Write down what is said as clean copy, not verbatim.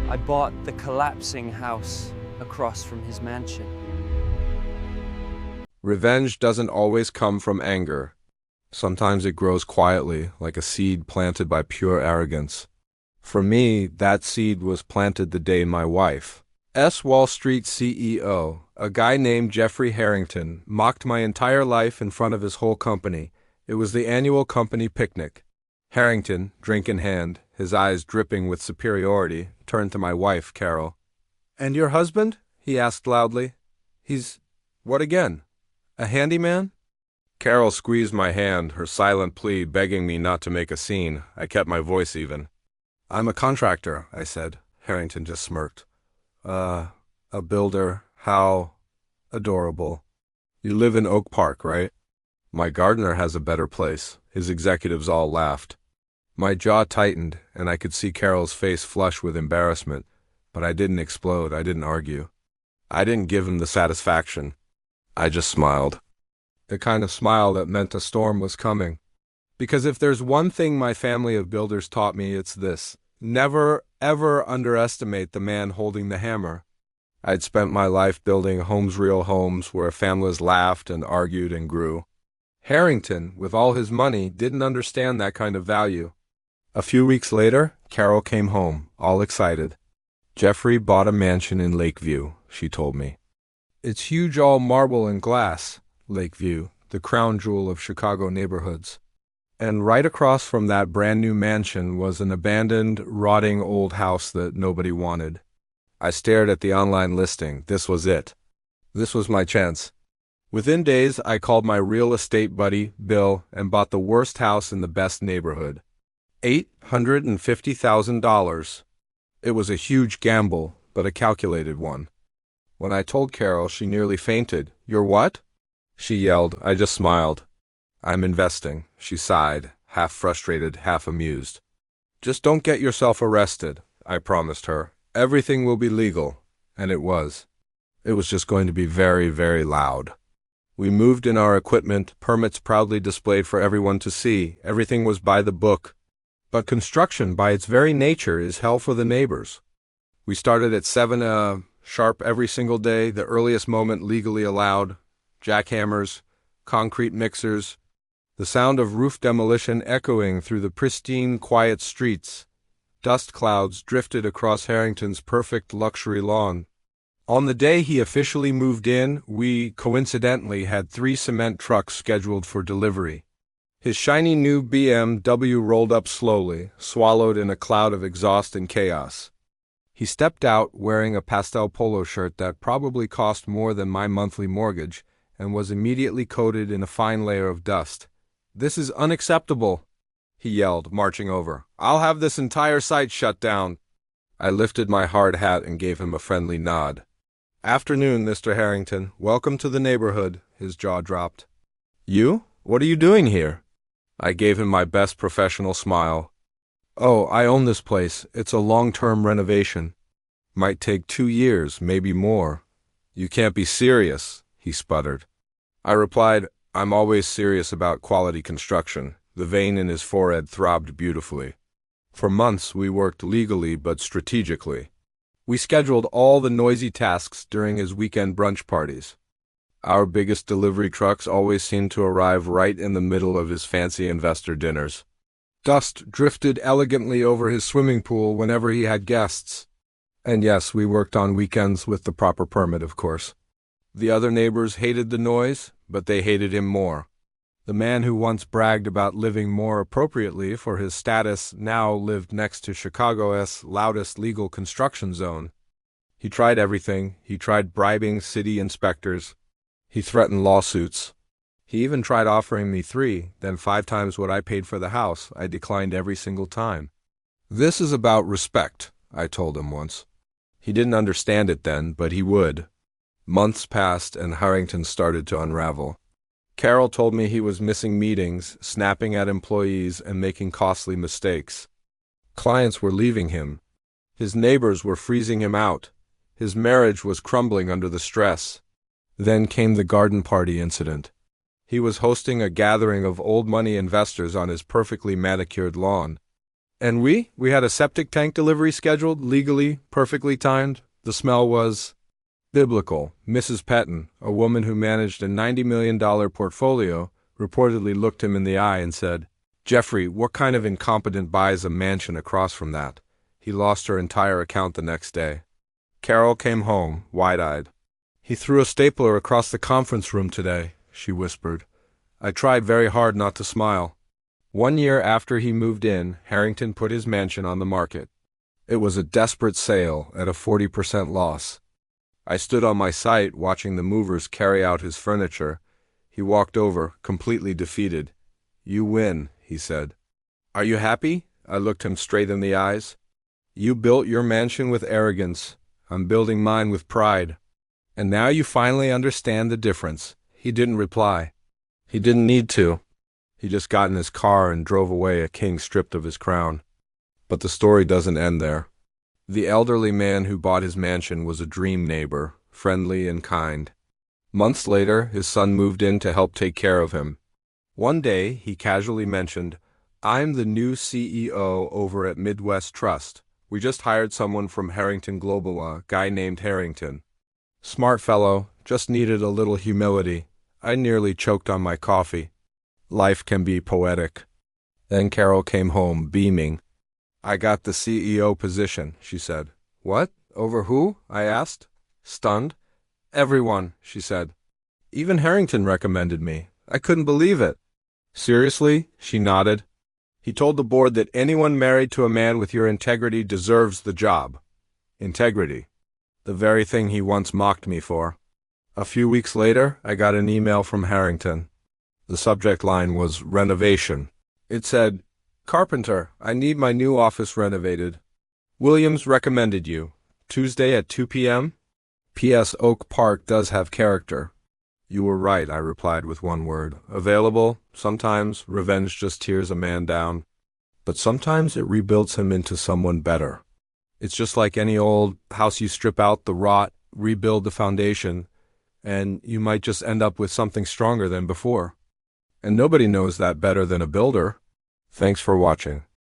I bought the collapsing house across from his mansion. Revenge doesn't always come from anger. Sometimes it grows quietly, like a seed planted by pure arrogance. For me, that seed was planted the day my wife, Wall Street CEO, a guy named Jeffrey Harrington, mocked my entire life in front of his whole company. It was the annual company picnic. Harrington, drink in hand, his eyes dripping with superiority, turned to my wife, Carol. "And your husband?" he asked loudly. "He's... what again? A handyman?" Carol squeezed my hand, her silent plea begging me not to make a scene. I kept my voice even. "I'm a contractor," I said. Harrington just smirked. A builder. How adorable. You live in Oak Park, right?" "My gardener has a better place." His executives all laughed. My jaw tightened, and I could see Carol's face flush with embarrassment, but I didn't explode, I didn't argue. I didn't give him the satisfaction. I just smiled. The kind of smile that meant a storm was coming. Because if there's one thing my family of builders taught me, it's this: never, ever underestimate the man holding the hammer. I'd spent my life building homes, real homes, where families laughed and argued and grew. Harrington, with all his money, didn't understand that kind of value. A few weeks later, Carol came home, all excited. "Jeffrey bought a mansion in Lakeview," she told me. "It's huge, all marble and glass." Lakeview, the crown jewel of Chicago neighborhoods. And right across from that brand new mansion was an abandoned, rotting old house that nobody wanted. I stared at the online listing. This was it. This was my chance. Within days, I called my real estate buddy, Bill, and bought the worst house in the best neighborhood. $850,000. It was a huge gamble, but a calculated one. When I told Carol, she nearly fainted. "You're what?" she yelled. I just smiled. "I'm investing," she sighed, half frustrated, half amused. "Just don't get yourself arrested," I promised her. "Everything will be legal." And it was. It was just going to be very, very loud. We moved in our equipment, permits proudly displayed for everyone to see. Everything was by the book. But construction, by its very nature, is hell for the neighbors. We started at 7 sharp every single day, the earliest moment legally allowed. Jackhammers, concrete mixers, the sound of roof demolition echoing through the pristine, quiet streets. Dust clouds drifted across Harrington's perfect luxury lawn. On the day he officially moved in, we, coincidentally, had 3 cement trucks scheduled for delivery. His shiny new BMW rolled up slowly, swallowed in a cloud of exhaust and chaos. He stepped out wearing a pastel polo shirt that probably cost more than my monthly mortgage and was immediately coated in a fine layer of dust. "This is unacceptable," he yelled, marching over. "I'll have this entire site shut down." I lifted my hard hat and gave him a friendly nod. "Afternoon, Mr. Harrington. Welcome to the neighborhood." His jaw dropped. "You? What are you doing here?" I gave him my best professional smile. "Oh, I own this place. It's a long-term renovation. Might take 2 years, maybe more." "You can't be serious," he sputtered. I replied, "I'm always serious about quality construction." The vein in his forehead throbbed beautifully. For months we worked legally but strategically. We scheduled all the noisy tasks during his weekend brunch parties. Our biggest delivery trucks always seemed to arrive right in the middle of his fancy investor dinners. Dust drifted elegantly over his swimming pool whenever he had guests. And yes, we worked on weekends with the proper permit, of course. The other neighbors hated the noise, but they hated him more. The man who once bragged about living more appropriately for his status now lived next to Chicago's loudest legal construction zone. He tried everything. He tried bribing city inspectors. He threatened lawsuits. He even tried offering me 3, then 5 times what I paid for the house. I declined every single time. "This is about respect," I told him once. He didn't understand it then, but he would. Months passed and Harrington started to unravel. Carol told me he was missing meetings, snapping at employees, and making costly mistakes. Clients were leaving him. His neighbors were freezing him out. His marriage was crumbling under the stress. Then came the garden party incident. He was hosting a gathering of old money investors on his perfectly manicured lawn. And we had a septic tank delivery scheduled, legally, perfectly timed. The smell was biblical. Mrs. Petton, a woman who managed a $90 million portfolio, reportedly looked him in the eye and said, "Jeffrey, what kind of incompetent buys a mansion across from that?" He lost her entire account the next day. Carol came home, wide-eyed. "He threw a stapler across the conference room today," she whispered. I tried very hard not to smile. 1 year after he moved in, Harrington put his mansion on the market. It was a desperate sale at a 40% loss. I stood on my site watching the movers carry out his furniture. He walked over, completely defeated. "You win," he said. "Are you happy?" I looked him straight in the eyes. "You built your mansion with arrogance. I'm building mine with pride. And now you finally understand the difference." He didn't reply. He didn't need to. He just got in his car and drove away, a king stripped of his crown. But the story doesn't end there. The elderly man who bought his mansion was a dream neighbor, friendly and kind. Months later, his son moved in to help take care of him. One day, he casually mentioned, "I'm the new CEO over at Midwest Trust. We just hired someone from Harrington Global, a guy named Harrington. Smart fellow, just needed a little humility." I nearly choked on my coffee. Life can be poetic. Then Carol came home, beaming. "I got the CEO position," she said. "What? Over who?" I asked, stunned. "Everyone," she said. "Even Harrington recommended me. I couldn't believe it." "Seriously?" She nodded. "He told the board that anyone married to a man with your integrity deserves the job." Integrity. The very thing he once mocked me for. A few weeks later, I got an email from Harrington. The subject line was renovation. It said, "Carpenter, I need my new office renovated. Williams recommended you. Tuesday at 2 p.m.? P.S. Oak Park does have character." "You were right," I replied with one word. "Available. Sometimes revenge just tears a man down. But sometimes it rebuilds him into someone better. It's just like any old house. You strip out the rot, rebuild the foundation, and you might just end up with something stronger than before. And nobody knows that better than a builder." Thanks for watching.